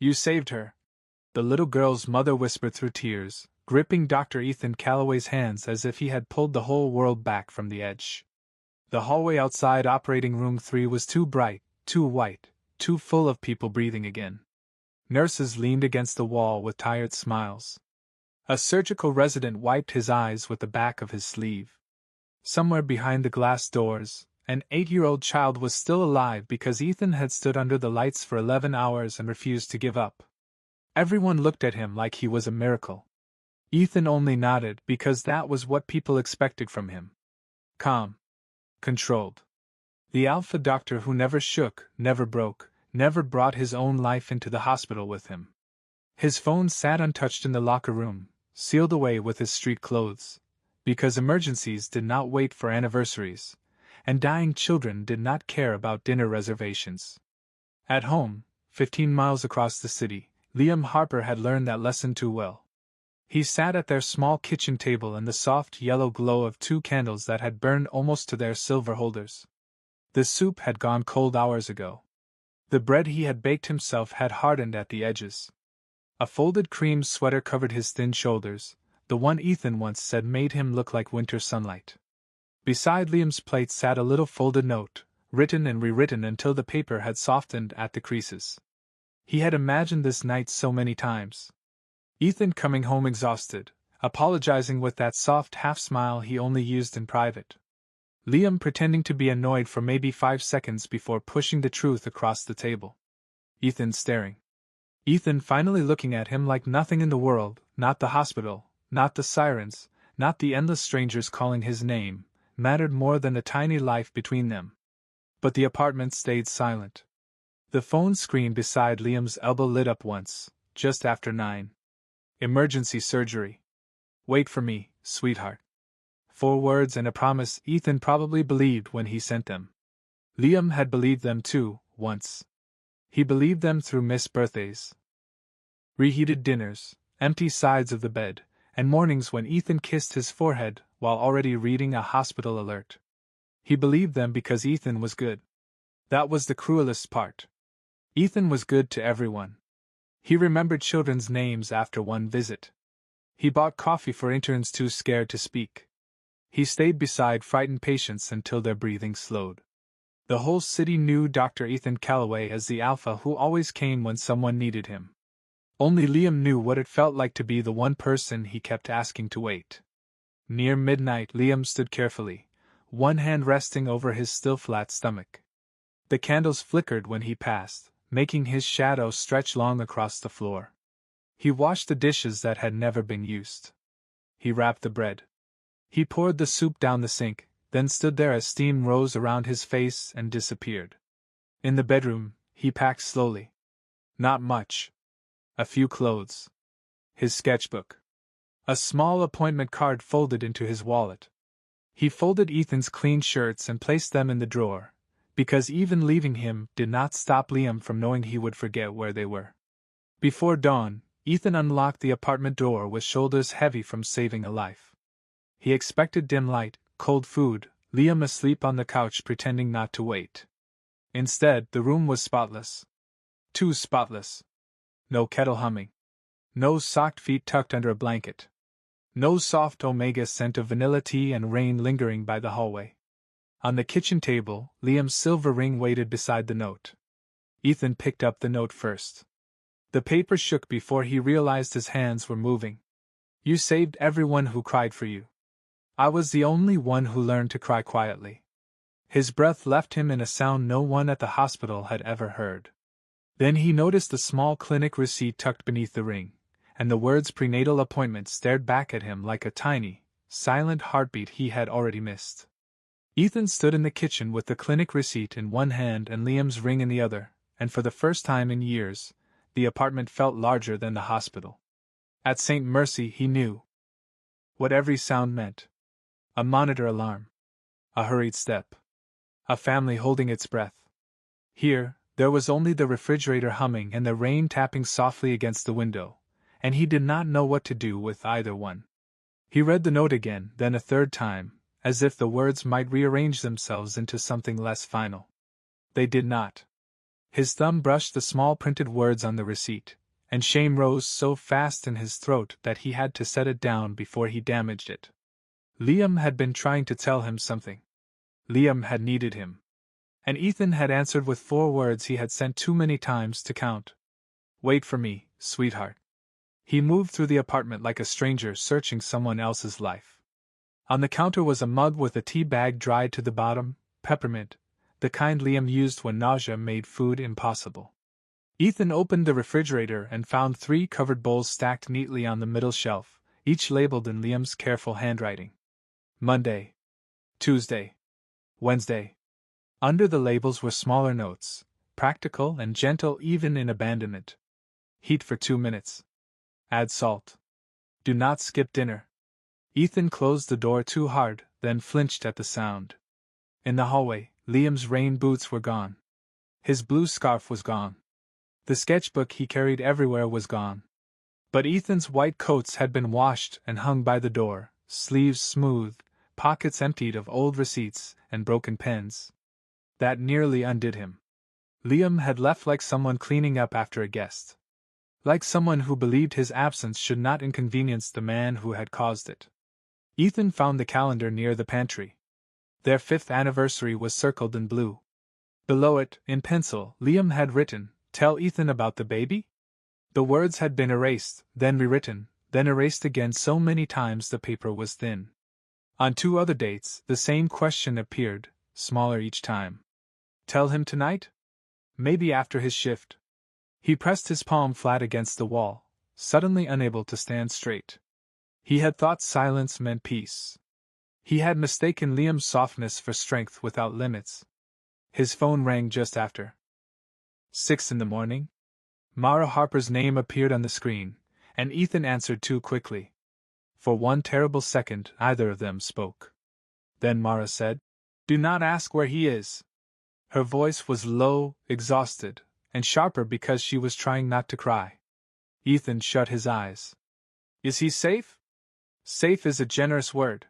You saved her, the little girl's mother whispered through tears, gripping Dr. Ethan Calloway's hands as if he had pulled the whole world back from the edge. The hallway outside Operating Room 3 was too bright, too white, too full of people breathing again. Nurses leaned against the wall with tired smiles. A surgical resident wiped his eyes with the back of his sleeve. Somewhere behind the glass doors, an 8-year-old child was still alive because Ethan had stood under the lights for 11 hours and refused to give up. Everyone looked at him like he was a miracle. Ethan only nodded because that was what people expected from him. Calm. Controlled. The alpha doctor who never shook, never broke, never brought his own life into the hospital with him. His phone sat untouched in the locker room, sealed away with his street clothes, because emergencies did not wait for anniversaries, and dying children did not care about dinner reservations. At home, 15 miles across the city, Liam Harper had learned that lesson too well. He sat at their small kitchen table in the soft yellow glow of 2 candles that had burned almost to their silver holders. The soup had gone cold hours ago. The bread he had baked himself had hardened at the edges. A folded cream sweater covered his thin shoulders, the one Ethan once said made him look like winter sunlight. Beside Liam's plate sat a little folded note, written and rewritten until the paper had softened at the creases. He had imagined this night so many times. Ethan coming home exhausted, apologizing with that soft half-smile he only used in private. Liam pretending to be annoyed for maybe 5 seconds before pushing the truth across the table. Ethan staring. Ethan finally looking at him like nothing in the world, not the hospital, not the sirens, not the endless strangers calling his name, mattered more than the tiny life between them. But the apartment stayed silent. The phone screen beside Liam's elbow lit up once, just after 9. Emergency surgery. Wait for me, sweetheart. 4 words and a promise Ethan probably believed when he sent them. Liam had believed them too, once. He believed them through missed birthdays, reheated dinners, empty sides of the bed, and mornings when Ethan kissed his forehead while already reading a hospital alert. He believed them because Ethan was good. That was the cruelest part. Ethan was good to everyone. He remembered children's names after one visit. He bought coffee for interns too scared to speak. He stayed beside frightened patients until their breathing slowed. The whole city knew Dr. Ethan Calloway as the alpha who always came when someone needed him. Only Liam knew what it felt like to be the one person he kept asking to wait. Near midnight, Liam stood carefully, one hand resting over his still flat stomach. The candles flickered when he passed, making his shadow stretch long across the floor. He washed the dishes that had never been used. He wrapped the bread. He poured the soup down the sink, then stood there as steam rose around his face and disappeared. In the bedroom, he packed slowly. Not much. A few clothes. His sketchbook. A small appointment card folded into his wallet. He folded Ethan's clean shirts and placed them in the drawer, because even leaving him did not stop Liam from knowing he would forget where they were. Before dawn, Ethan unlocked the apartment door with shoulders heavy from saving a life. He expected dim light, cold food, Liam asleep on the couch pretending not to wait. Instead, the room was spotless. Too spotless. No kettle humming. No socked feet tucked under a blanket. No soft omega scent of vanilla tea and rain lingering by the hallway. On the kitchen table, Liam's silver ring waited beside the note. Ethan picked up the note first. The paper shook before he realized his hands were moving. You saved everyone who cried for you. I was the only one who learned to cry quietly. His breath left him in a sound no one at the hospital had ever heard. Then he noticed the small clinic receipt tucked beneath the ring, and the words prenatal appointment stared back at him like a tiny, silent heartbeat he had already missed. Ethan stood in the kitchen with the clinic receipt in one hand and Liam's ring in the other, and for the first time in years, the apartment felt larger than the hospital. At St. Mercy he knew what every sound meant. A monitor alarm. A hurried step. A family holding its breath. Here, there was only the refrigerator humming and the rain tapping softly against the window, and he did not know what to do with either one. He read the note again, then a third time, as if the words might rearrange themselves into something less final. They did not. His thumb brushed the small printed words on the receipt, and shame rose so fast in his throat that he had to set it down before he damaged it. Liam had been trying to tell him something. Liam had needed him. And Ethan had answered with 4 words he had sent too many times to count. Wait for me, sweetheart. He moved through the apartment like a stranger searching someone else's life. On the counter was a mug with a tea bag dried to the bottom, peppermint, the kind Liam used when nausea made food impossible. Ethan opened the refrigerator and found 3 covered bowls stacked neatly on the middle shelf, each labeled in Liam's careful handwriting. Monday, Tuesday, Wednesday. Under the labels were smaller notes, practical and gentle even in abandonment. Heat for 2 minutes. Add salt. Do not skip dinner. Ethan closed the door too hard, then flinched at the sound. In the hallway, Liam's rain boots were gone. His blue scarf was gone. The sketchbook he carried everywhere was gone. But Ethan's white coats had been washed and hung by the door, sleeves smooth, pockets emptied of old receipts and broken pens. That nearly undid him. Liam had left like someone cleaning up after a guest. Like someone who believed his absence should not inconvenience the man who had caused it. Ethan found the calendar near the pantry. Their 5th anniversary was circled in blue. Below it, in pencil, Liam had written, "Tell Ethan about the baby?" The words had been erased, then rewritten, then erased again so many times the paper was thin. On 2 other dates, the same question appeared, smaller each time. Tell him tonight? Maybe after his shift. He pressed his palm flat against the wall, suddenly unable to stand straight. He had thought silence meant peace. He had mistaken Liam's softness for strength without limits. His phone rang just after 6 in the morning. Mara Harper's name appeared on the screen, and Ethan answered too quickly. For 1 terrible second, neither of them spoke. Then Mara said, "Do not ask where he is." Her voice was low, exhausted, and sharper because she was trying not to cry. Ethan shut his eyes. "Is he safe?" Safe is a generous word.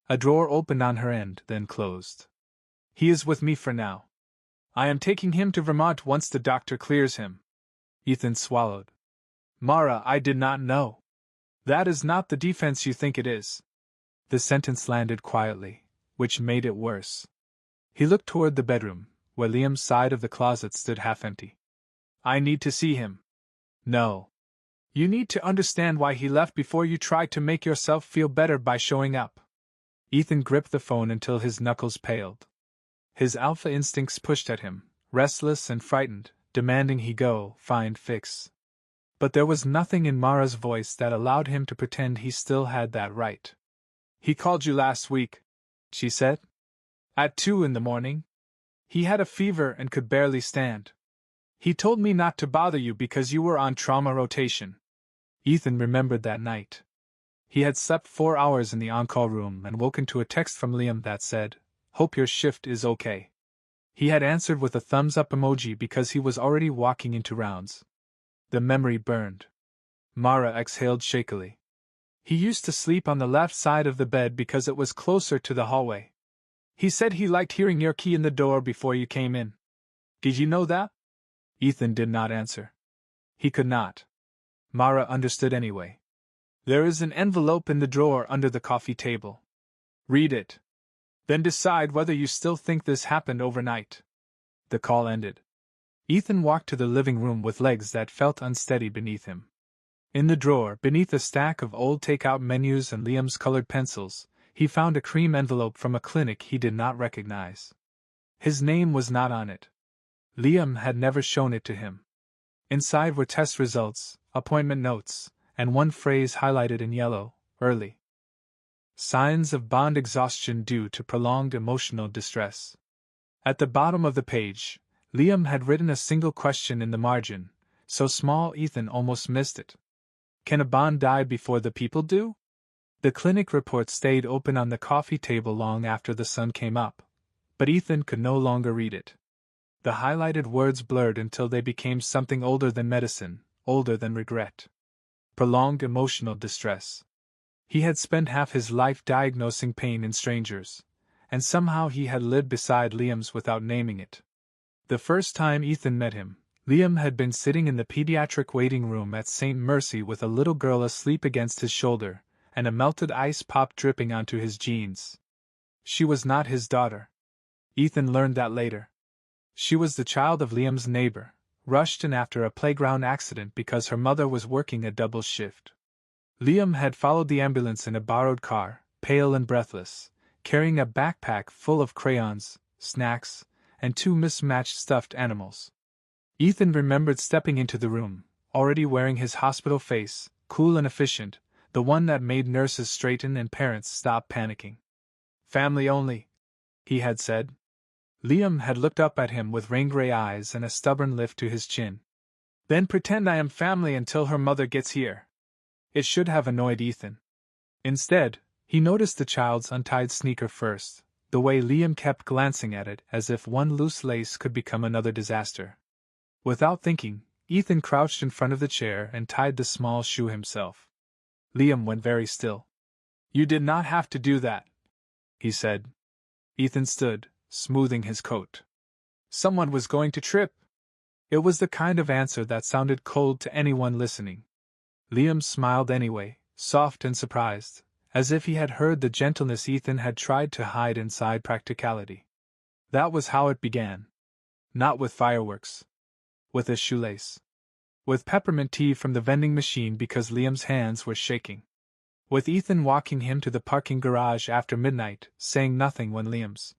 A drawer opened on her end, then closed. "He is with me for now. I am taking him to Vermont once the doctor clears him." Ethan swallowed. "Mara, I did not know. That is not the defense you think it is." The sentence landed quietly, which made it worse. He looked toward the bedroom, where Liam's side of the closet stood half empty. "I need to see him." "No. You need to understand why he left before you try to make yourself feel better by showing up." Ethan gripped the phone until his knuckles paled. His alpha instincts pushed at him, restless and frightened, demanding he go, find fix. But there was nothing in Mara's voice that allowed him to pretend he still had that right. "He called you last week," she said. "At 2 in the morning. He had a fever and could barely stand. He told me not to bother you because you were on trauma rotation." Ethan remembered that night. He had slept 4 hours in the on-call room and woken to a text from Liam that said, "Hope your shift is okay." He had answered with a thumbs-up emoji because he was already walking into rounds. The memory burned. Mara exhaled shakily. "He used to sleep on the left side of the bed because it was closer to the hallway. He said he liked hearing your key in the door before you came in. Did you know that?" Ethan did not answer. He could not. Mara understood anyway. "There is an envelope in the drawer under the coffee table. Read it. Then decide whether you still think this happened overnight." The call ended. Ethan walked to the living room with legs that felt unsteady beneath him. In the drawer, beneath a stack of old takeout menus and Liam's colored pencils, he found a cream envelope from a clinic he did not recognize. His name was not on it. Liam had never shown it to him. Inside were test results, appointment notes, and one phrase highlighted in yellow, "Early. Signs of bond exhaustion due to prolonged emotional distress." At the bottom of the page, Liam had written a single question in the margin, so small Ethan almost missed it. "Can a bond die before the people do?" The clinic report stayed open on the coffee table long after the sun came up, but Ethan could no longer read it. The highlighted words blurred until they became something older than medicine, older than regret. Prolonged emotional distress. He had spent half his life diagnosing pain in strangers, and somehow he had lived beside Liam's without naming it. The first time Ethan met him, Liam had been sitting in the pediatric waiting room at St. Mercy with a little girl asleep against his shoulder, and a melted ice pop dripping onto his jeans. She was not his daughter. Ethan learned that later. She was the child of Liam's neighbor, rushed in after a playground accident because her mother was working a double shift. Liam had followed the ambulance in a borrowed car, pale and breathless, carrying a backpack full of crayons, snacks, and 2 mismatched stuffed animals. Ethan remembered stepping into the room, already wearing his hospital face, cool and efficient, the one that made nurses straighten and parents stop panicking. "Family only," he had said. Liam had looked up at him with rain-gray eyes and a stubborn lift to his chin. "Then pretend I am family until her mother gets here." It should have annoyed Ethan. Instead, he noticed the child's untied sneaker first, the way Liam kept glancing at it as if one loose lace could become another disaster. Without thinking, Ethan crouched in front of the chair and tied the small shoe himself. Liam went very still. "You did not have to do that," he said. Ethan stood, smoothing his coat. "Someone was going to trip." It was the kind of answer that sounded cold to anyone listening. Liam smiled anyway, soft and surprised, as if he had heard the gentleness Ethan had tried to hide inside practicality. That was how it began. Not with fireworks. With a shoelace. With peppermint tea from the vending machine because Liam's hands were shaking. With Ethan walking him to the parking garage after midnight, saying nothing when Liam's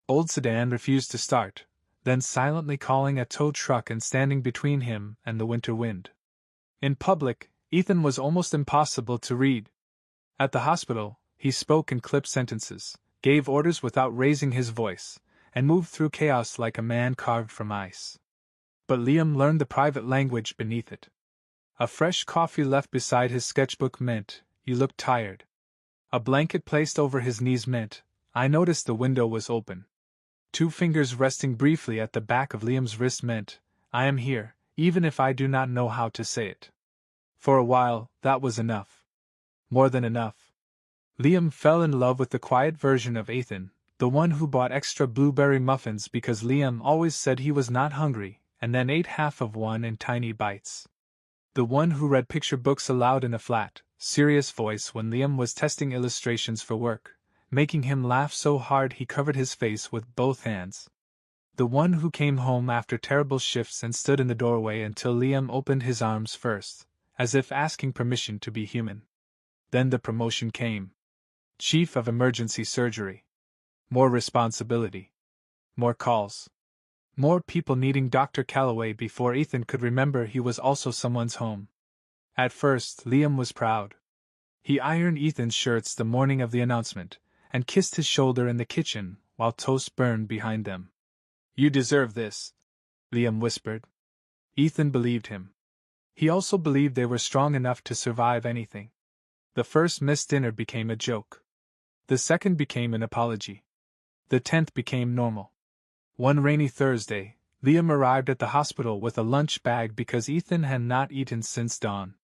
old sedan refused to start, then silently calling a tow truck and standing between him and the winter wind. In public, Ethan was almost impossible to read. At the hospital, he spoke in clipped sentences, gave orders without raising his voice, and moved through chaos like a man carved from ice. But Liam learned the private language beneath it. A fresh coffee left beside his sketchbook meant, "You look tired." A blanket placed over his knees meant, "I noticed the window was open." 2 fingers resting briefly at the back of Liam's wrist meant, "I am here, even if I do not know how to say it." For a while, that was enough. More than enough. Liam fell in love with the quiet version of Ethan, the one who bought extra blueberry muffins because Liam always said he was not hungry, and then ate half of one in tiny bites. The one who read picture books aloud in a flat, serious voice when Liam was testing illustrations for work, making him laugh so hard he covered his face with both hands. The one who came home after terrible shifts and stood in the doorway until Liam opened his arms first, as if asking permission to be human. Then the promotion came. Chief of Emergency Surgery. More responsibility. More calls. More people needing Dr. Calloway before Ethan could remember he was also someone's home. At first, Liam was proud. He ironed Ethan's shirts the morning of the announcement, and kissed his shoulder in the kitchen while toast burned behind them. "You deserve this," Liam whispered. Ethan believed him. He also believed they were strong enough to survive anything. The first missed dinner became a joke. The second became an apology. The 10th became normal. One rainy Thursday, Liam arrived at the hospital with a lunch bag because Ethan had not eaten since dawn.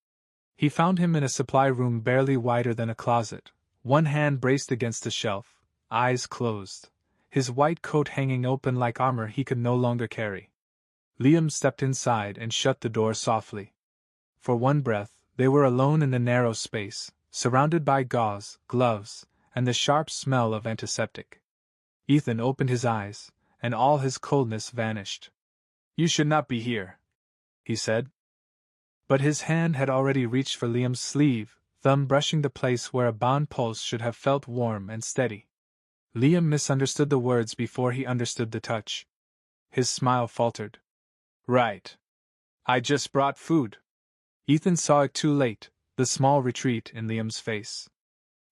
He found him in a supply room barely wider than a closet, one hand braced against a shelf, eyes closed, his white coat hanging open like armor he could no longer carry. Liam stepped inside and shut the door softly. For one breath, they were alone in the narrow space, surrounded by gauze, gloves, and the sharp smell of antiseptic. Ethan opened his eyes, and all his coldness vanished. "You should not be here," he said. But his hand had already reached for Liam's sleeve, thumb brushing the place where a bond pulse should have felt warm and steady. Liam misunderstood the words before he understood the touch. His smile faltered. "Right. I just brought food." Ethan saw it too late, the small retreat in Liam's face.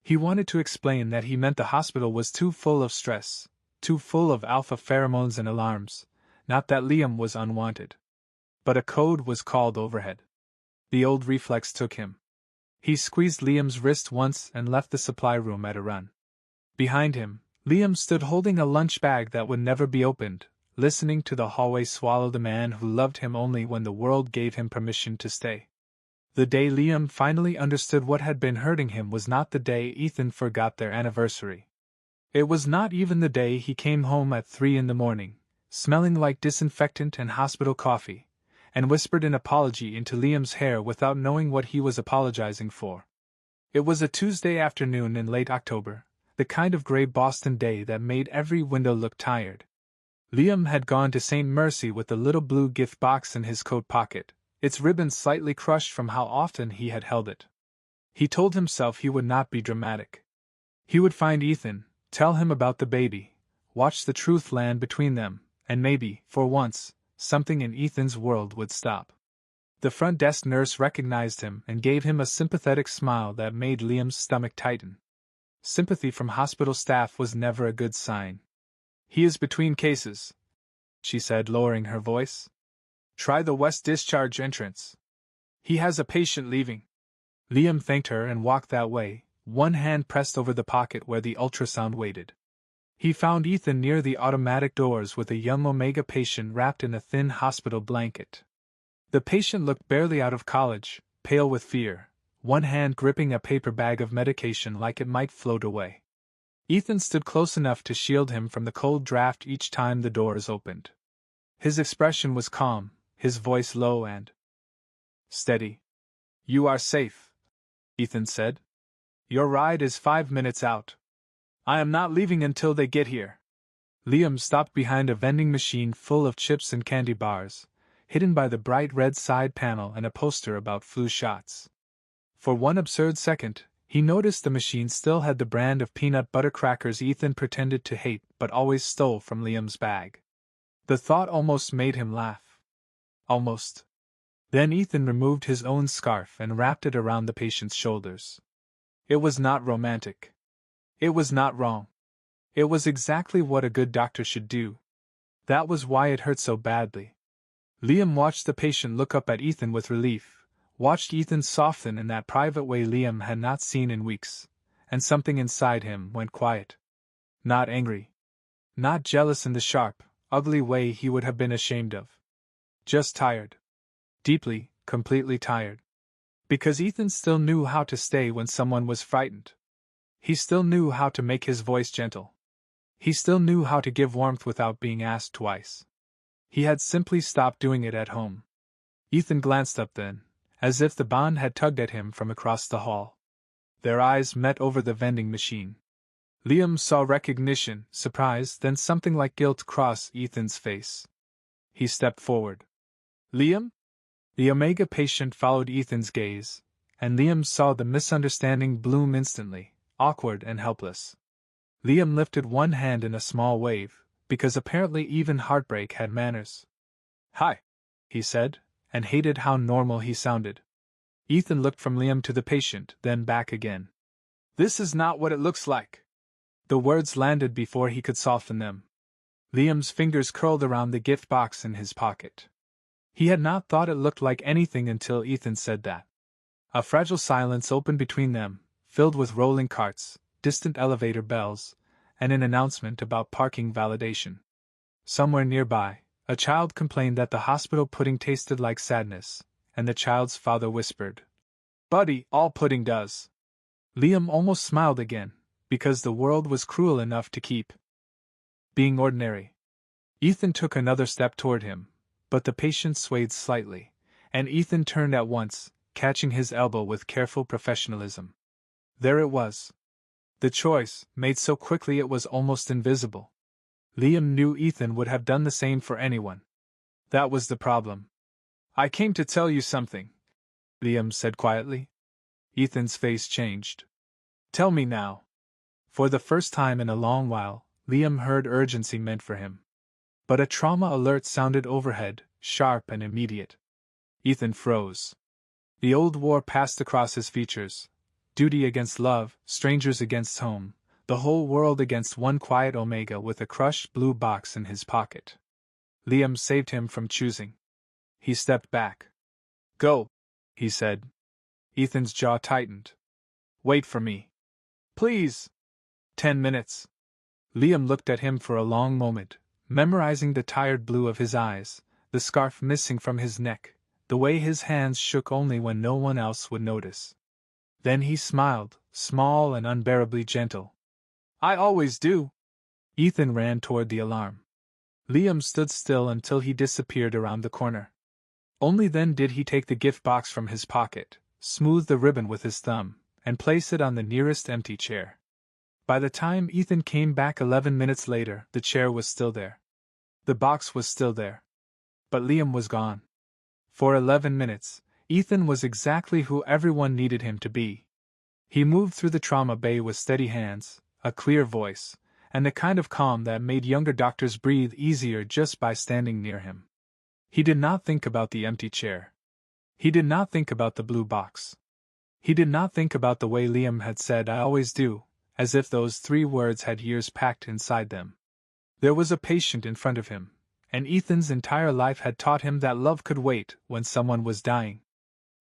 He wanted to explain that he meant the hospital was too full of stress, too full of alpha pheromones and alarms, not that Liam was unwanted. But a code was called overhead. The old reflex took him. He squeezed Liam's wrist once and left the supply room at a run. Behind him, Liam stood holding a lunch bag that would never be opened, listening to the hallway swallow the man who loved him only when the world gave him permission to stay. The day Liam finally understood what had been hurting him was not the day Ethan forgot their anniversary. It was not even the day he came home at 3 in the morning, smelling like disinfectant and hospital coffee, and whispered an apology into Liam's hair without knowing what he was apologizing for. It was a Tuesday afternoon in late October, the kind of gray Boston day that made every window look tired. Liam had gone to St. Mercy with the little blue gift box in his coat pocket, its ribbons slightly crushed from how often he had held it. He told himself he would not be dramatic. He would find Ethan, tell him about the baby, watch the truth land between them, and maybe, for once, something in Ethan's world would stop. The front desk nurse recognized him and gave him a sympathetic smile that made Liam's stomach tighten. Sympathy from hospital staff was never a good sign. "He is between cases," she said, lowering her voice. "Try the west discharge entrance. He has a patient leaving." Liam thanked her and walked that way, one hand pressed over the pocket where the ultrasound waited. He found Ethan near the automatic doors with a young Omega patient wrapped in a thin hospital blanket. The patient looked barely out of college, pale with fear, one hand gripping a paper bag of medication like it might float away. Ethan stood close enough to shield him from the cold draft each time the doors opened. His expression was calm, his voice low and steady. "You are safe," Ethan said. "Your ride is 5 minutes out. I am not leaving until they get here." Liam stopped behind a vending machine full of chips and candy bars, hidden by the bright red side panel and a poster about flu shots. For one absurd second, he noticed the machine still had the brand of peanut butter crackers Ethan pretended to hate but always stole from Liam's bag. The thought almost made him laugh. Almost. Then Ethan removed his own scarf and wrapped it around the patient's shoulders. It was not romantic. It was not wrong. It was exactly what a good doctor should do. That was why it hurt so badly. Liam watched the patient look up at Ethan with relief, watched Ethan soften in that private way Liam had not seen in weeks, and something inside him went quiet. Not angry. Not jealous in the sharp, ugly way he would have been ashamed of. Just tired. Deeply, completely tired. Because Ethan still knew how to stay when someone was frightened. He still knew how to make his voice gentle. He still knew how to give warmth without being asked twice. He had simply stopped doing it at home. Ethan glanced up then, as if the bond had tugged at him from across the hall. Their eyes met over the vending machine. Liam saw recognition, surprise, then something like guilt cross Ethan's face. He stepped forward. "Liam?" The Omega patient followed Ethan's gaze, and Liam saw the misunderstanding bloom instantly, awkward and helpless. Liam lifted one hand in a small wave, because apparently even heartbreak had manners. "Hi," he said, and hated how normal he sounded. Ethan looked from Liam to the patient, then back again. "This is not what it looks like." The words landed before he could soften them. Liam's fingers curled around the gift box in his pocket. He had not thought it looked like anything until Ethan said that. A fragile silence opened between them, filled with rolling carts, distant elevator bells, and an announcement about parking validation. Somewhere nearby, a child complained that the hospital pudding tasted like sadness, and the child's father whispered, "Buddy, all pudding does." Liam almost smiled again, because the world was cruel enough to keep being ordinary. Ethan took another step toward him, but the patient swayed slightly, and Ethan turned at once, catching his elbow with careful professionalism. There it was. The choice, made so quickly it was almost invisible. Liam knew Ethan would have done the same for anyone. That was the problem. "I came to tell you something," Liam said quietly. Ethan's face changed. "Tell me now." For the first time in a long while, Liam heard urgency meant for him. But a trauma alert sounded overhead, sharp and immediate. Ethan froze. The old war passed across his features. Duty against love, strangers against home, the whole world against one quiet Omega with a crushed blue box in his pocket. Liam saved him from choosing. He stepped back. "Go," he said. Ethan's jaw tightened. "Wait for me. Please." 10 minutes. Liam looked at him for a long moment, memorizing the tired blue of his eyes, the scarf missing from his neck, the way his hands shook only when no one else would notice. Then he smiled, small and unbearably gentle. "I always do." Ethan ran toward the alarm. Liam stood still until he disappeared around the corner. Only then did he take the gift box from his pocket, smooth the ribbon with his thumb, and place it on the nearest empty chair. By the time Ethan came back 11 minutes later, the chair was still there. The box was still there. But Liam was gone. For 11 minutes, Ethan was exactly who everyone needed him to be. He moved through the trauma bay with steady hands, a clear voice, and the kind of calm that made younger doctors breathe easier just by standing near him. He did not think about the empty chair. He did not think about the blue box. He did not think about the way Liam had said "I always do," as if those 3 words had years packed inside them. There was a patient in front of him, and Ethan's entire life had taught him that love could wait when someone was dying.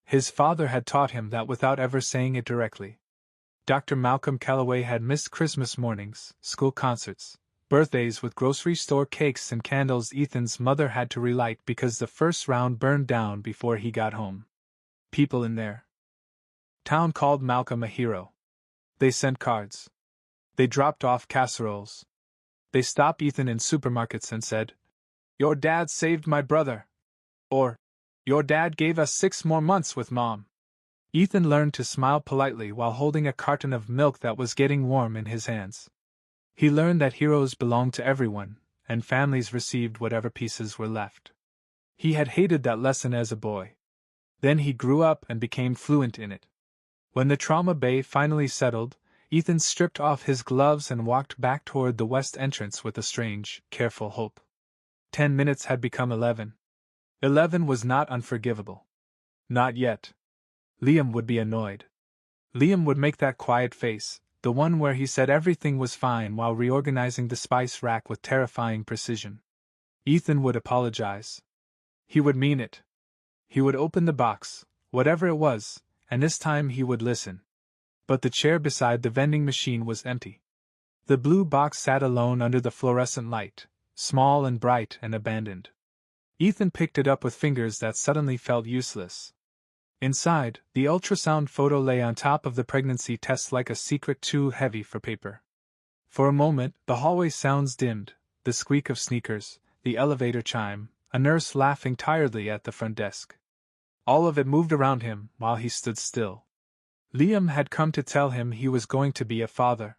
His father had taught him that without ever saying it directly. Dr. Malcolm Calloway had missed Christmas mornings, school concerts, birthdays with grocery store cakes and candles Ethan's mother had to relight because the first round burned down before he got home. People in their town called Malcolm a hero. They sent cards. They dropped off casseroles. They stopped Ethan in supermarkets and said, "Your dad saved my brother." Or, "Your dad gave us 6 more months with Mom." Ethan learned to smile politely while holding a carton of milk that was getting warm in his hands. He learned that heroes belonged to everyone, and families received whatever pieces were left. He had hated that lesson as a boy. Then he grew up and became fluent in it. When the trauma bay finally settled, Ethan stripped off his gloves and walked back toward the west entrance with a strange, careful hope. 10 minutes had become 11. 11 was not unforgivable. Not yet. Liam would be annoyed. Liam would make that quiet face, the one where he said everything was fine while reorganizing the spice rack with terrifying precision. Ethan would apologize. He would mean it. He would open the box, whatever it was, and this time he would listen. But the chair beside the vending machine was empty. The blue box sat alone under the fluorescent light, small and bright and abandoned. Ethan picked it up with fingers that suddenly felt useless. Inside, the ultrasound photo lay on top of the pregnancy test like a secret too heavy for paper. For a moment, the hallway sounds dimmed, the squeak of sneakers, the elevator chime, a nurse laughing tiredly at the front desk. All of it moved around him while he stood still. Liam had come to tell him he was going to be a father.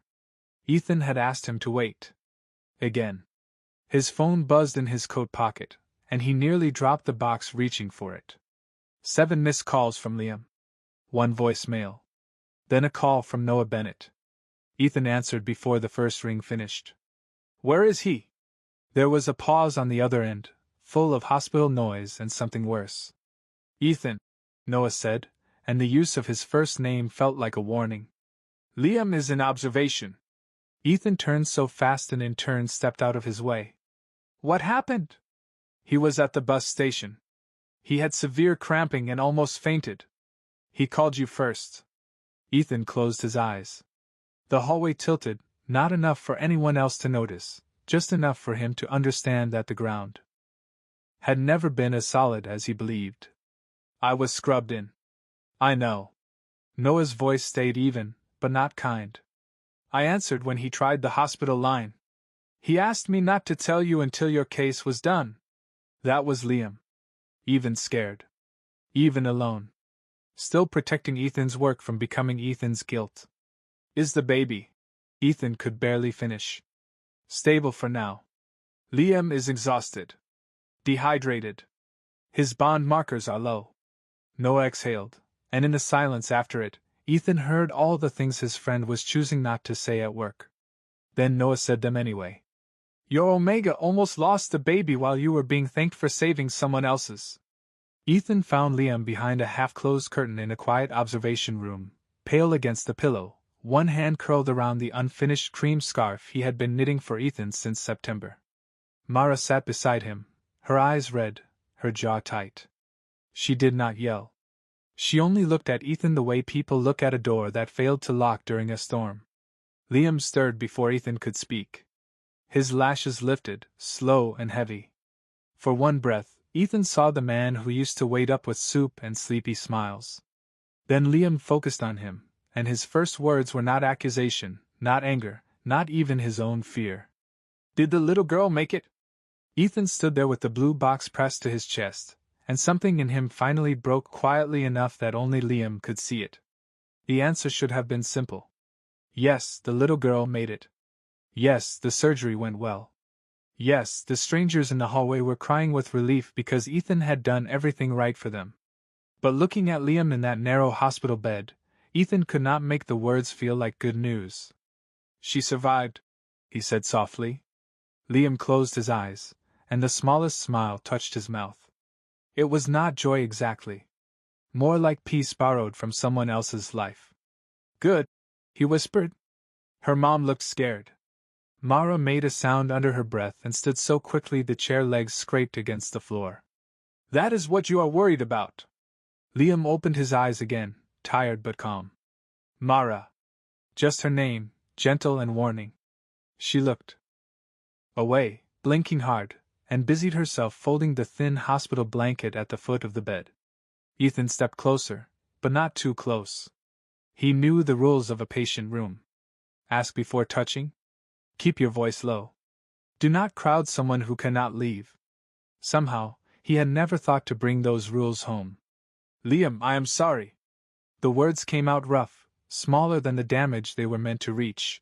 Ethan had asked him to wait. Again. His phone buzzed in his coat pocket, and he nearly dropped the box reaching for it. 7 missed calls from Liam. 1 voicemail. Then a call from Noah Bennett. Ethan answered before the first ring finished. "Where is he?" There was a pause on the other end, full of hospital noise and something worse. "Ethan," Noah said, and the use of his first name felt like a warning. "Liam is in observation." Ethan turned so fast and in turn stepped out of his way. "What happened?" "He was at the bus station. He had severe cramping and almost fainted. He called you first." Ethan closed his eyes. The hallway tilted, not enough for anyone else to notice, just enough for him to understand that the ground had never been as solid as he believed. "I was scrubbed in." "I know." Noah's voice stayed even, but not kind. "I answered when he tried the hospital line. He asked me not to tell you until your case was done." That was Liam. Even scared. Even alone. Still protecting Ethan's work from becoming Ethan's guilt. "Is the baby?" Ethan could barely finish. "Stable for now. Liam is exhausted. Dehydrated. His bond markers are low." Noah exhaled, and in the silence after it, Ethan heard all the things his friend was choosing not to say at work. Then Noah said them anyway. "Your Omega almost lost the baby while you were being thanked for saving someone else's." Ethan found Liam behind a half-closed curtain in a quiet observation room, pale against the pillow, one hand curled around the unfinished cream scarf he had been knitting for Ethan since September. Mara sat beside him, her eyes red, her jaw tight. She did not yell. She only looked at Ethan the way people look at a door that failed to lock during a storm. Liam stirred before Ethan could speak. His lashes lifted, slow and heavy. For one breath, Ethan saw the man who used to wait up with soup and sleepy smiles. Then Liam focused on him, and his first words were not accusation, not anger, not even his own fear. "Did the little girl make it?" Ethan stood there with the blue box pressed to his chest, and something in him finally broke quietly enough that only Liam could see it. The answer should have been simple. Yes, the little girl made it. Yes, the surgery went well. Yes, the strangers in the hallway were crying with relief because Ethan had done everything right for them. But looking at Liam in that narrow hospital bed, Ethan could not make the words feel like good news. She survived, he said softly. Liam closed his eyes, and the smallest smile touched his mouth. It was not joy exactly. More like peace borrowed from someone else's life. Good, he whispered. Her mom looked scared. Mara made a sound under her breath and stood so quickly the chair legs scraped against the floor. That is what you are worried about. Liam opened his eyes again, tired but calm. Mara. Just her name, gentle and warning. She looked away, blinking hard, and busied herself folding the thin hospital blanket at the foot of the bed. Ethan stepped closer, but not too close. He knew the rules of a patient room. Ask before touching. Keep your voice low. Do not crowd someone who cannot leave. Somehow, he had never thought to bring those rules home. Liam, I am sorry. The words came out rough, smaller than the damage they were meant to reach.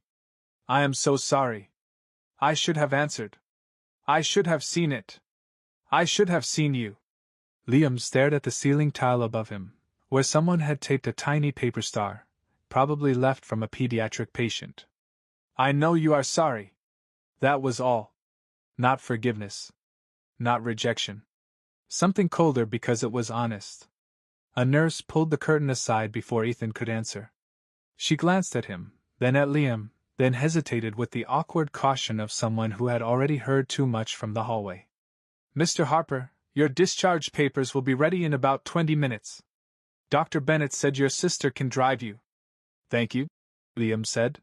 I am so sorry. I should have answered. I should have seen it. I should have seen you. Liam stared at the ceiling tile above him, where someone had taped a tiny paper star, probably left from a pediatric patient. I know you are sorry. That was all. Not forgiveness. Not rejection. Something colder because it was honest. A nurse pulled the curtain aside before Ethan could answer. She glanced at him, then at Liam, then hesitated with the awkward caution of someone who had already heard too much from the hallway. Mr. Harper, your discharge papers will be ready in about 20 minutes. Dr. Bennett said your sister can drive you. Thank you, Liam said.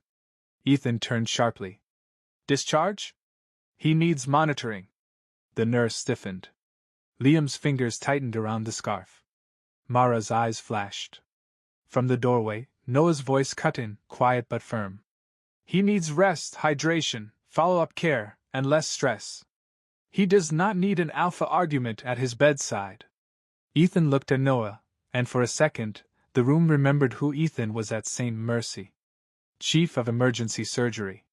Ethan turned sharply. Discharge? He needs monitoring. The nurse stiffened. Liam's fingers tightened around the scarf. Mara's eyes flashed. From the doorway, Noah's voice cut in, quiet but firm. He needs rest, hydration, follow-up care, and less stress. He does not need an alpha argument at his bedside. Ethan looked at Noah, and for a second, the room remembered who Ethan was at St. Mercy. Chief of Emergency Surgery.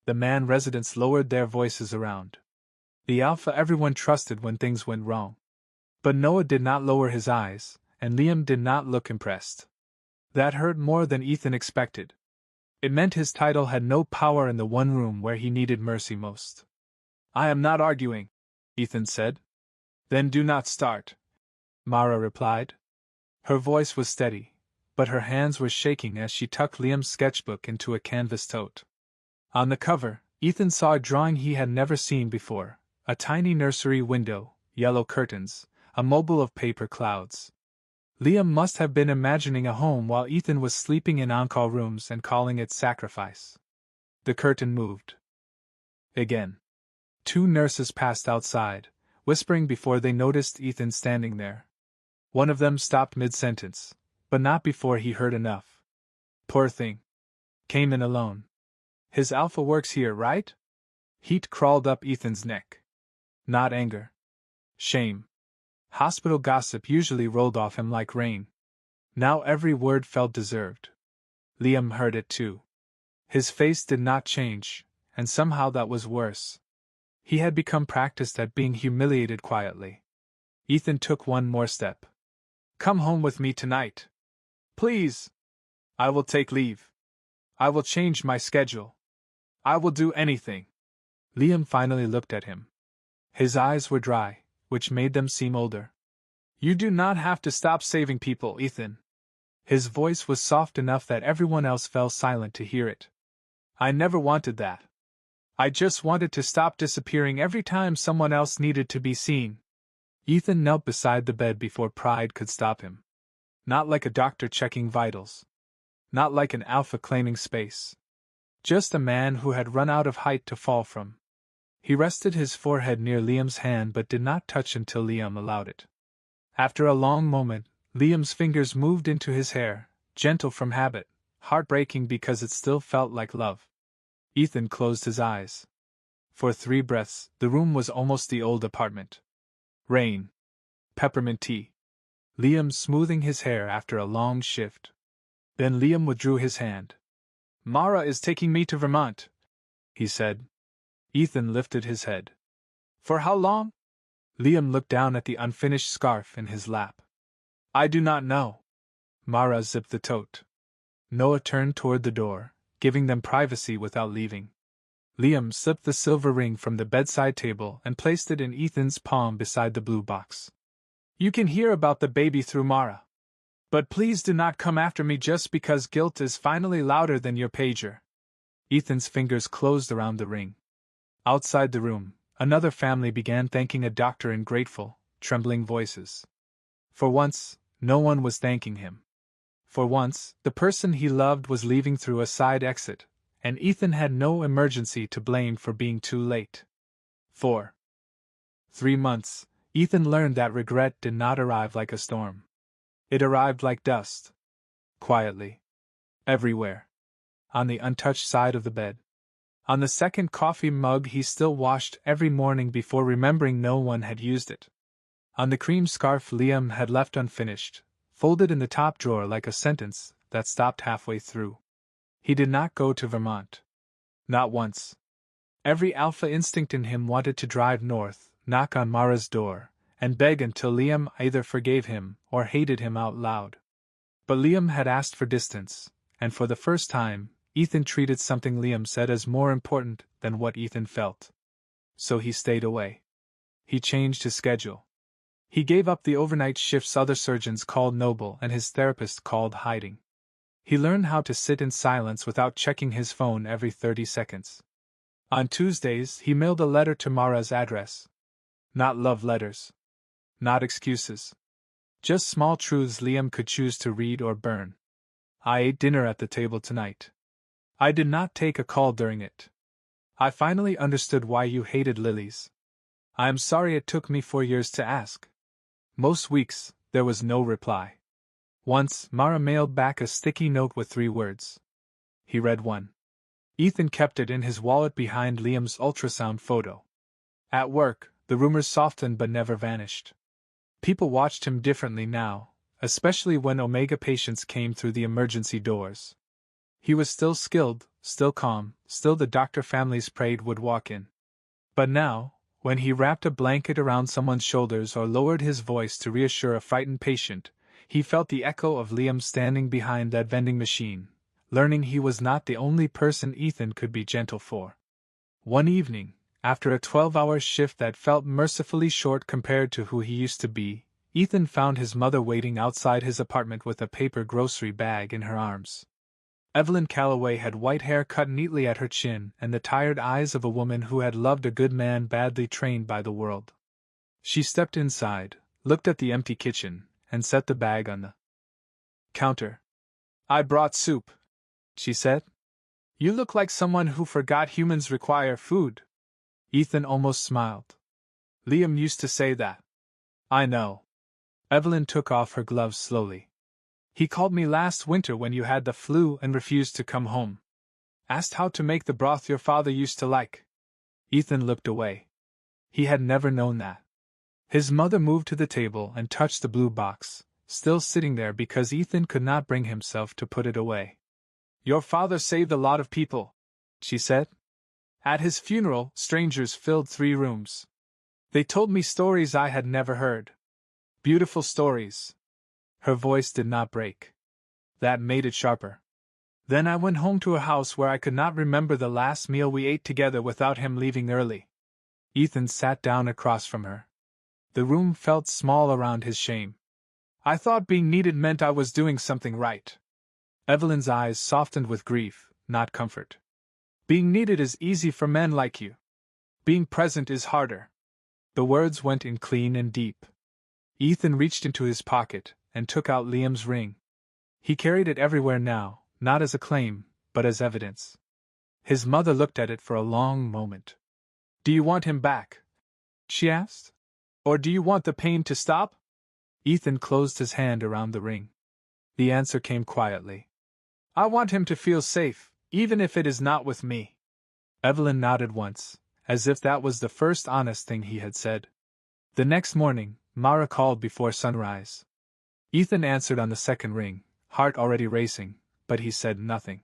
The man residents lowered their voices around. The alpha everyone trusted when things went wrong. But Noah did not lower his eyes, and Liam did not look impressed. That hurt more than Ethan expected. It meant his title had no power in the one room where he needed mercy most. I am not arguing, Ethan said. Then do not start, Mara replied. Her voice was steady, but her hands were shaking as she tucked Liam's sketchbook into a canvas tote. On the cover, Ethan saw a drawing he had never seen before, a tiny nursery window, yellow curtains, a mobile of paper clouds. Liam must have been imagining a home while Ethan was sleeping in on-call rooms and calling it sacrifice. The curtain moved. Again. 2 nurses passed outside, whispering before they noticed Ethan standing there. One of them stopped mid-sentence, but not before he heard enough. Poor thing. Came in alone. His alpha works here, right? Heat crawled up Ethan's neck. Not anger. Shame. Hospital gossip usually rolled off him like rain. Now every word felt deserved. Liam heard it too. His face did not change, and somehow that was worse. He had become practiced at being humiliated quietly. Ethan took one more step. Come home with me tonight. Please. I will take leave. I will change my schedule. I will do anything. Liam finally looked at him. His eyes were dry, which made them seem older. You do not have to stop saving people, Ethan. His voice was soft enough that everyone else fell silent to hear it. I never wanted that. I just wanted to stop disappearing every time someone else needed to be seen. Ethan knelt beside the bed before pride could stop him. Not like a doctor checking vitals. Not like an alpha claiming space. Just a man who had run out of height to fall from. He rested his forehead near Liam's hand but did not touch until Liam allowed it. After a long moment, Liam's fingers moved into his hair, gentle from habit, heartbreaking because it still felt like love. Ethan closed his eyes. For 3 breaths, the room was almost the old apartment. Rain. Peppermint tea. Liam smoothing his hair after a long shift. Then Liam withdrew his hand. Mara is taking me to Vermont, he said. Ethan lifted his head. For how long? Liam looked down at the unfinished scarf in his lap. I do not know. Mara zipped the tote. Noah turned toward the door, giving them privacy without leaving. Liam slipped the silver ring from the bedside table and placed it in Ethan's palm beside the blue box. You can hear about the baby through Mara. But please do not come after me just because guilt is finally louder than your pager. Ethan's fingers closed around the ring. Outside the room, another family began thanking a doctor in grateful, trembling voices. For once, no one was thanking him. For once, the person he loved was leaving through a side exit, and Ethan had no emergency to blame for being too late. 4. 3 months, Ethan learned that regret did not arrive like a storm. It arrived like dust. Quietly. Everywhere. On the untouched side of the bed. On the second coffee mug he still washed every morning before remembering no one had used it. On the cream scarf Liam had left unfinished, folded in the top drawer like a sentence that stopped halfway through. He did not go to Vermont. Not once. Every alpha instinct in him wanted to drive north, knock on Mara's door, and beg until Liam either forgave him or hated him out loud. But Liam had asked for distance, and for the first time, Ethan treated something Liam said as more important than what Ethan felt. So he stayed away. He changed his schedule. He gave up the overnight shifts other surgeons called noble and his therapist called hiding. He learned how to sit in silence without checking his phone every 30 seconds. On Tuesdays, he mailed a letter to Mara's address. Not love letters. Not excuses. Just small truths Liam could choose to read or burn. I ate dinner at the table tonight. I did not take a call during it. I finally understood why you hated lilies. I am sorry it took me 4 years to ask. Most weeks, there was no reply. Once, Mara mailed back a sticky note with 3 words. He read one. Ethan kept it in his wallet behind Liam's ultrasound photo. At work, the rumors softened but never vanished. People watched him differently now, especially when Omega patients came through the emergency doors. He was still skilled, still calm, still the doctor families prayed would walk in. But now, when he wrapped a blanket around someone's shoulders or lowered his voice to reassure a frightened patient, he felt the echo of Liam standing behind that vending machine, learning he was not the only person Ethan could be gentle for. One evening, after a 12-hour shift that felt mercifully short compared to who he used to be, Ethan found his mother waiting outside his apartment with a paper grocery bag in her arms. Evelyn Calloway had white hair cut neatly at her chin and the tired eyes of a woman who had loved a good man badly trained by the world. She stepped inside, looked at the empty kitchen, and set the bag on the counter. I brought soup, she said. You look like someone who forgot humans require food. Ethan almost smiled. Liam used to say that. I know. Evelyn took off her gloves slowly. He called me last winter when you had the flu and refused to come home. Asked how to make the broth your father used to like. Ethan looked away. He had never known that. His mother moved to the table and touched the blue box, still sitting there because Ethan could not bring himself to put it away. Your father saved a lot of people, she said. At his funeral, strangers filled 3 rooms. They told me stories I had never heard. Beautiful stories. Her voice did not break. That made it sharper. Then I went home to a house where I could not remember the last meal we ate together without him leaving early. Ethan sat down across from her. The room felt small around his shame. I thought being needed meant I was doing something right. Evelyn's eyes softened with grief, not comfort. Being needed is easy for men like you. Being present is harder. The words went in clean and deep. Ethan reached into his pocket and took out Liam's ring. He carried it everywhere now, not as a claim, but as evidence. His mother looked at it for a long moment. Do you want him back? She asked. Or do you want the pain to stop? Ethan closed his hand around the ring. The answer came quietly. I want him to feel safe, even if it is not with me. Evelyn nodded once, as if that was the first honest thing he had said. The next morning, Mara called before sunrise. Ethan answered on the second ring, heart already racing, but he said nothing.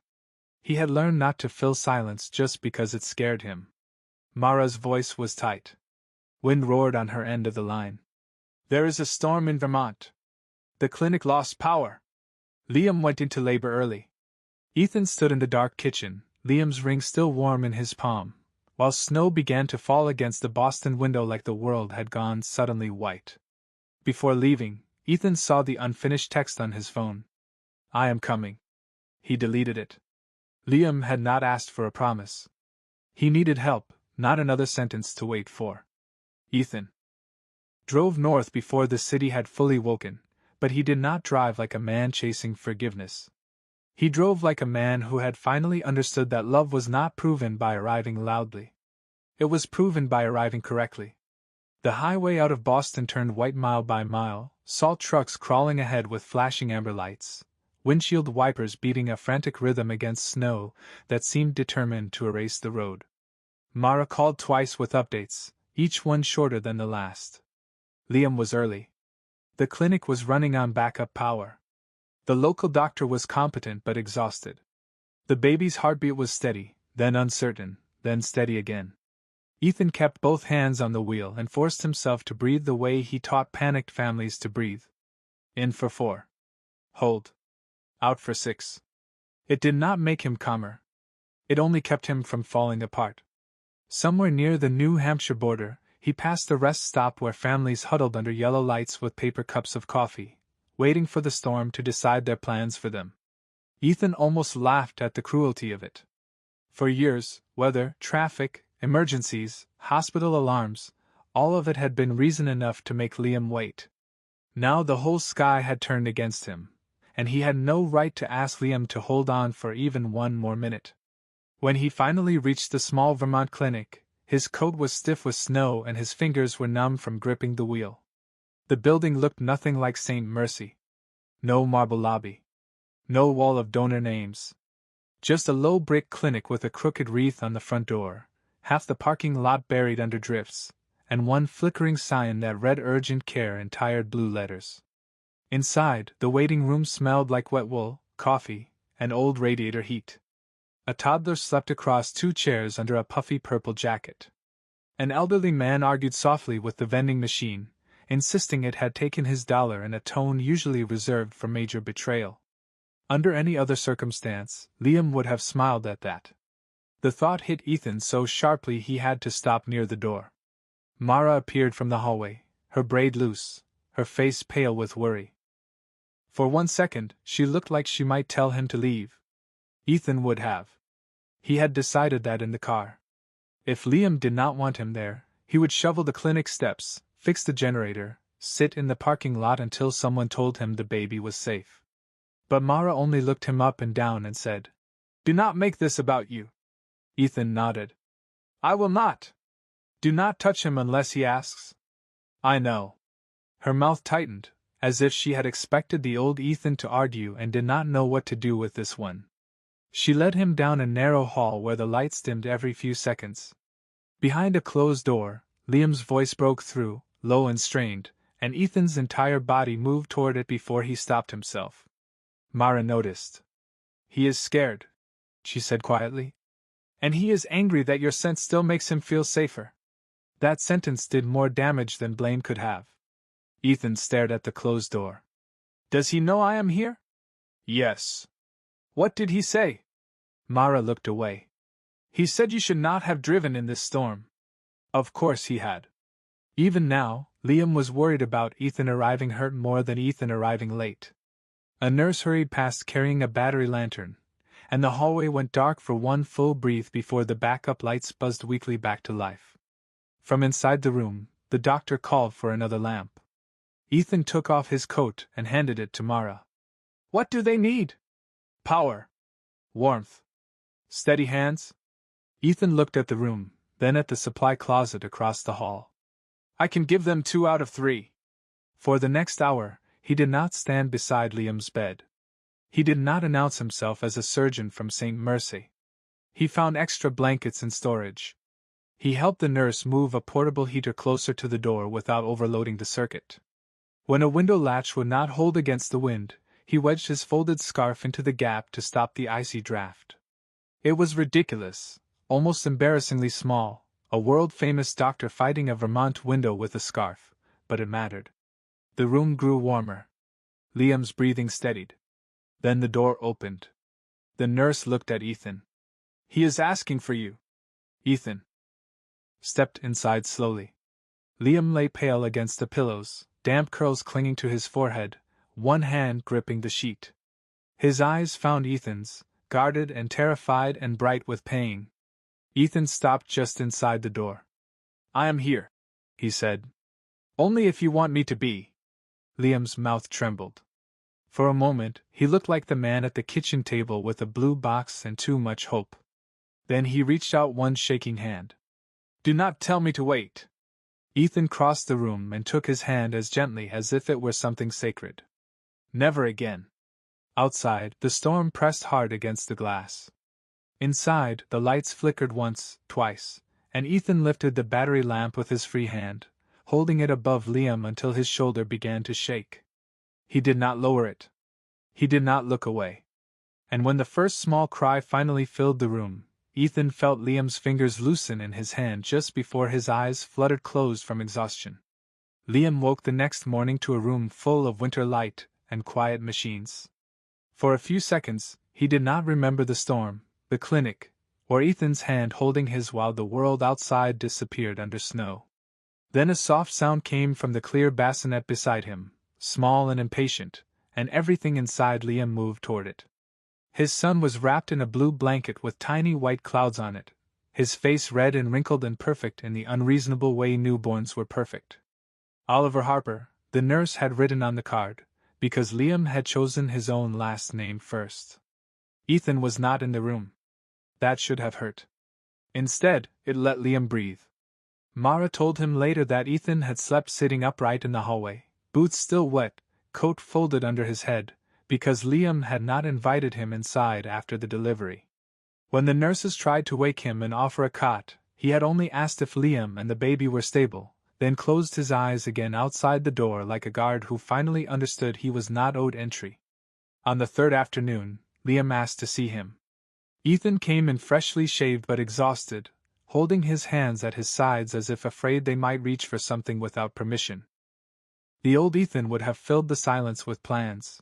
He had learned not to fill silence just because it scared him. Mara's voice was tight. Wind roared on her end of the line. There is a storm in Vermont. The clinic lost power. Liam went into labor early. Ethan stood in the dark kitchen, Liam's ring still warm in his palm, while snow began to fall against the Boston window like the world had gone suddenly white. Before leaving, Ethan saw the unfinished text on his phone. I am coming. He deleted it. Liam had not asked for a promise. He needed help, not another sentence to wait for. Ethan drove north before the city had fully woken, but he did not drive like a man chasing forgiveness. He drove like a man who had finally understood that love was not proven by arriving loudly. It was proven by arriving correctly. The highway out of Boston turned white mile by mile, salt trucks crawling ahead with flashing amber lights, windshield wipers beating a frantic rhythm against snow that seemed determined to erase the road. Mara called twice with updates, each one shorter than the last. Liam was early. The clinic was running on backup power. The local doctor was competent but exhausted. The baby's heartbeat was steady, then uncertain, then steady again. Ethan kept both hands on the wheel and forced himself to breathe the way he taught panicked families to breathe. In for 4. Hold. Out for 6. It did not make him calmer. It only kept him from falling apart. Somewhere near the New Hampshire border, he passed a rest stop where families huddled under yellow lights with paper cups of coffee, waiting for the storm to decide their plans for them. Ethan almost laughed at the cruelty of it. For years, weather, traffic, emergencies, hospital alarms, all of it had been reason enough to make Liam wait. Now the whole sky had turned against him, and he had no right to ask Liam to hold on for even one more minute. When he finally reached the small Vermont clinic, his coat was stiff with snow and his fingers were numb from gripping the wheel. The building looked nothing like St. Mercy. No marble lobby. No wall of donor names. Just a low brick clinic with a crooked wreath on the front door, half the parking lot buried under drifts, and one flickering sign that read urgent care in tired blue letters. Inside, the waiting room smelled like wet wool, coffee, and old radiator heat. A toddler slept across 2 chairs under a puffy purple jacket. An elderly man argued softly with the vending machine, insisting it had taken his dollar in a tone usually reserved for major betrayal. Under any other circumstance, Liam would have smiled at that. The thought hit Ethan so sharply he had to stop near the door. Mara appeared from the hallway, her braid loose, her face pale with worry. For 1 second, she looked like she might tell him to leave. Ethan would have. He had decided that in the car. If Liam did not want him there, he would shovel the clinic steps, fix the generator, sit in the parking lot until someone told him the baby was safe. But Mara only looked him up and down and said, "Do not make this about you." Ethan nodded. "I will not. Do not touch him unless he asks." "I know." Her mouth tightened, as if she had expected the old Ethan to argue and did not know what to do with this one. She led him down a narrow hall where the lights dimmed every few seconds. Behind a closed door, Liam's voice broke through, low and strained, and Ethan's entire body moved toward it before he stopped himself. Mara noticed. "He is scared," she said quietly. "And he is angry that your scent still makes him feel safer." That sentence did more damage than blame could have. Ethan stared at the closed door. "Does he know I am here?" "Yes." "What did he say?" Mara looked away. "He said you should not have driven in this storm." Of course he had. Even now, Liam was worried about Ethan arriving hurt more than Ethan arriving late. A nurse hurried past carrying a battery lantern, and the hallway went dark for one full breath before the backup lights buzzed weakly back to life. From inside the room, the doctor called for another lamp. Ethan took off his coat and handed it to Mara. "What do they need?" "Power. Warmth. Steady hands." Ethan looked at the room, then at the supply closet across the hall. "I can give them 2 out of 3. For the next hour, he did not stand beside Liam's bed. He did not announce himself as a surgeon from St. Mercy. He found extra blankets in storage. He helped the nurse move a portable heater closer to the door without overloading the circuit. When a window latch would not hold against the wind, he wedged his folded scarf into the gap to stop the icy draft. It was ridiculous, almost embarrassingly small, a world-famous doctor fighting a Vermont window with a scarf, but it mattered. The room grew warmer. Liam's breathing steadied. Then the door opened. The nurse looked at Ethan. "He is asking for you." Ethan stepped inside slowly. Liam lay pale against the pillows, damp curls clinging to his forehead, one hand gripping the sheet. His eyes found Ethan's, guarded and terrified and bright with pain. Ethan stopped just inside the door. "I am here," he said. "Only if you want me to be." Liam's mouth trembled. For a moment, he looked like the man at the kitchen table with a blue box and too much hope. Then he reached out one shaking hand. "Do not tell me to wait." Ethan crossed the room and took his hand as gently as if it were something sacred. Never again. Outside, the storm pressed hard against the glass. Inside, the lights flickered once, twice, and Ethan lifted the battery lamp with his free hand, holding it above Liam until his shoulder began to shake. He did not lower it. He did not look away. And when the first small cry finally filled the room, Ethan felt Liam's fingers loosen in his hand just before his eyes fluttered closed from exhaustion. Liam woke the next morning to a room full of winter light and quiet machines. For a few seconds, he did not remember the storm, the clinic, or Ethan's hand holding his while the world outside disappeared under snow. Then a soft sound came from the clear bassinet beside him, small and impatient, and everything inside Liam moved toward it. His son was wrapped in a blue blanket with tiny white clouds on it, his face red and wrinkled and perfect in the unreasonable way newborns were perfect. Oliver Harper, the nurse had written on the card, because Liam had chosen his own last name first. Ethan was not in the room. That should have hurt. Instead, it let Liam breathe. Mara told him later that Ethan had slept sitting upright in the hallway, boots still wet, coat folded under his head, because Liam had not invited him inside after the delivery. When the nurses tried to wake him and offer a cot, he had only asked if Liam and the baby were stable, then closed his eyes again outside the door like a guard who finally understood he was not owed entry. On the third afternoon, Liam asked to see him. Ethan came in freshly shaved but exhausted, holding his hands at his sides as if afraid they might reach for something without permission. The old Ethan would have filled the silence with plans.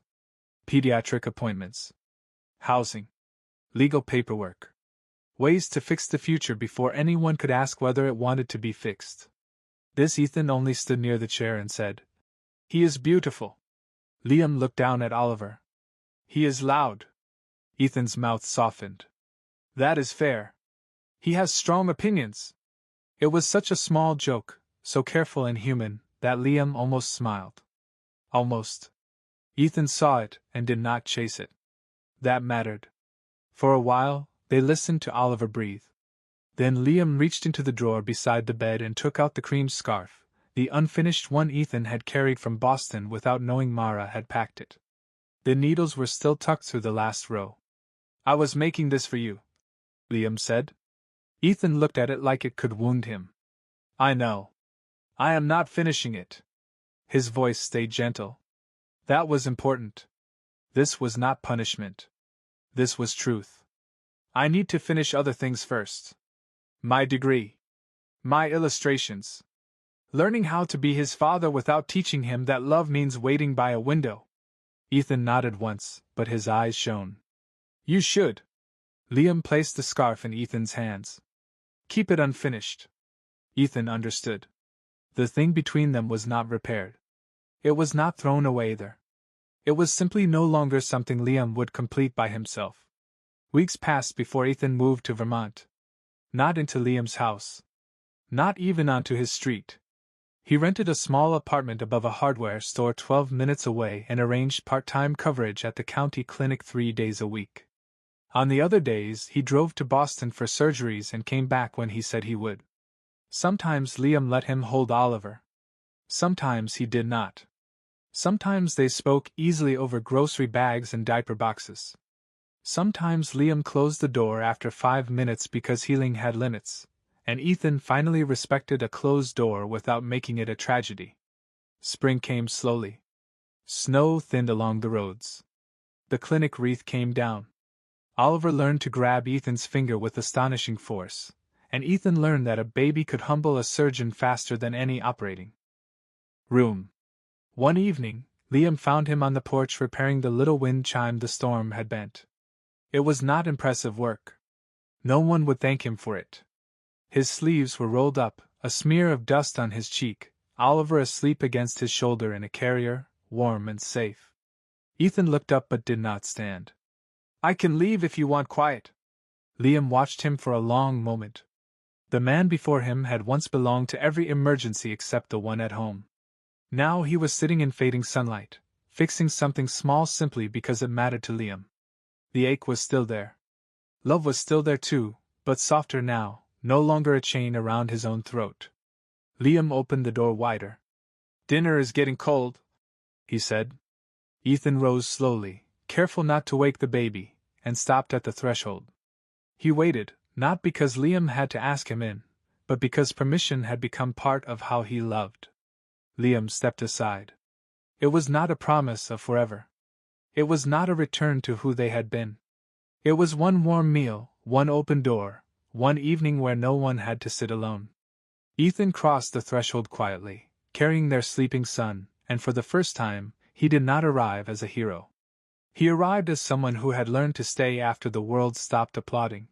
Pediatric appointments. Housing. Legal paperwork. Ways to fix the future before anyone could ask whether it wanted to be fixed. This Ethan only stood near the chair and said, "He is beautiful." Liam looked down at Oliver. "He is loud." Ethan's mouth softened. "That is fair. He has strong opinions." It was such a small joke, so careful and human, that Liam almost smiled. Almost. Ethan saw it and did not chase it. That mattered. For a while, they listened to Oliver breathe. Then Liam reached into the drawer beside the bed and took out the cream scarf, the unfinished one Ethan had carried from Boston without knowing Mara had packed it. The needles were still tucked through the last row. "I was making this for you," Liam said. Ethan looked at it like it could wound him. "I know. I am not finishing it." His voice stayed gentle. That was important. This was not punishment. This was truth. "I need to finish other things first. My degree. My illustrations. Learning how to be his father without teaching him that love means waiting by a window." Ethan nodded once, but his eyes shone. "You should." Liam placed the scarf in Ethan's hands. "Keep it unfinished." Ethan understood. The thing between them was not repaired. It was not thrown away either. It was simply no longer something Liam would complete by himself. Weeks passed before Ethan moved to Vermont. Not into Liam's house. Not even onto his street. He rented a small apartment above a hardware store 12 minutes away and arranged part-time coverage at the county clinic 3 days a week. On the other days, he drove to Boston for surgeries and came back when he said he would. Sometimes Liam let him hold Oliver. Sometimes he did not. Sometimes they spoke easily over grocery bags and diaper boxes. Sometimes Liam closed the door after 5 minutes because healing had limits, and Ethan finally respected a closed door without making it a tragedy. Spring came slowly. Snow thinned along the roads. The clinic wreath came down. Oliver learned to grab Ethan's finger with astonishing force, and Ethan learned that a baby could humble a surgeon faster than any operating room. One evening, Liam found him on the porch repairing the little wind chime the storm had bent. It was not impressive work. No one would thank him for it. His sleeves were rolled up, a smear of dust on his cheek, Oliver asleep against his shoulder in a carrier, warm and safe. Ethan looked up but did not stand. "I can leave if you want quiet." Liam watched him for a long moment. The man before him had once belonged to every emergency except the one at home. Now he was sitting in fading sunlight, fixing something small simply because it mattered to Liam. The ache was still there. Love was still there too, but softer now, no longer a chain around his own throat. Liam opened the door wider. "Dinner is getting cold," he said. Ethan rose slowly, careful not to wake the baby, and stopped at the threshold. He waited, not because Liam had to ask him in, but because permission had become part of how he loved. Liam stepped aside. It was not a promise of forever. It was not a return to who they had been. It was one warm meal, one open door, one evening where no one had to sit alone. Ethan crossed the threshold quietly, carrying their sleeping son, and for the first time, he did not arrive as a hero. He arrived as someone who had learned to stay after the world stopped applauding.